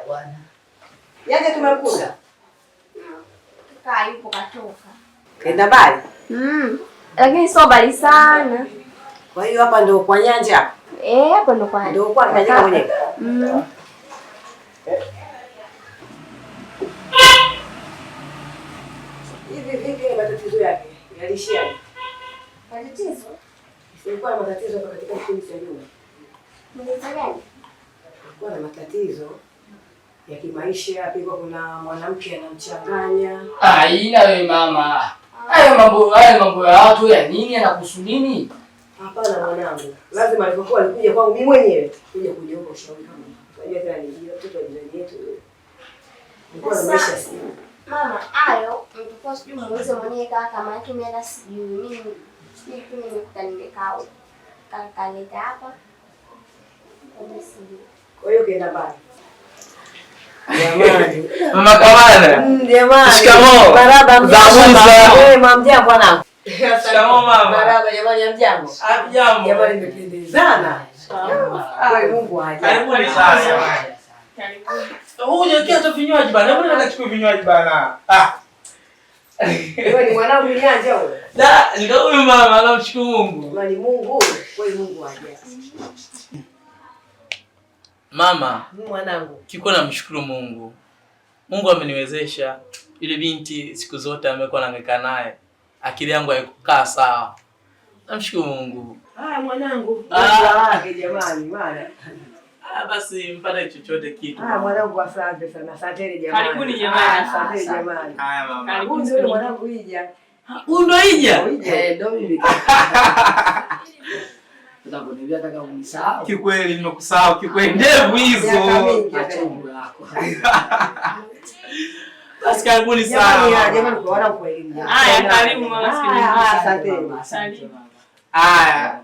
bwana. Yaje tumekuja. Kaka yupo katoka. Kenda mbali? Lakini sio mbali sana. Kwa hiyo hapa ndio kwa Nyanja? Hapa ndio kwa. Ndio kwa Nyanja mwenyewe. Hivi vipi matatizo yake? Yalishia. Matatizo? Sikuwa na matatizo katika kipindi cha nyuma. Matatizo gani? Kwa na matatizo ya kimaisha, pia kuna mwanamke anamchanganya. Ila wewe mama. Hayo mambo ya watu ya nini anakuhusu nini? Hapana mwanangu. Lazima alipokuwa alikuja kwangu mimi mwenyewe kuja kuniomba ushauri kama. Unajua tena ni mtoto wa jirani yetu. Nilikuwa na maisha sana. Mama, hayo mtoto sijui muulize mwenyewe kama yake mimi hata sijui. Mimi sijui tu nimekuta nimekaa huko. Kanileta hapa. Kwa hiyo kaenda mbali. Jamani. Mama Kamana. Jamani. Shikamoo. Baraba mjambo. Mamjambo bwana. Shikamoo mama. Baraba jamani amjambo. Amjambo. Jamani nimependezana. Mungu aje. Karibuni sana jamani. Karibuni. Huyu ndio kiatu vinywaji bana. Mbona unachukua vinywaji bana? Wewe ni mwanangu Nyanja wewe. Ndio huyu mama anamshukuru Mungu. Mali Mungu, wewe Mungu aje. Mama, mwanangu, kiko namshukuru Mungu. Mungu ameniwezesha. Ile binti siku zote amekuwa nahangaika naye. Akili yangu haikukaa sawa. Namshukuru Mungu. Mwanangu. Wake jamani, maana. Basi mpate chochote kitu. Mwanangu asante sana. Asante jamani. Karibuni jamani. Asante jamani. Haya mama. Karibuni wewe mwanangu Ija. Huyu ndo Ija? Ndio mimi. Tutakuniambia nataka unisahau. Kikweli nimekusahau kikweli. Ndevu hizo. Acha mambo yako. Basi karibuni sana. Jamani kwa wana kwa elimu. Haya karibu mama sikiliza. Asante. Asante mama. Haya.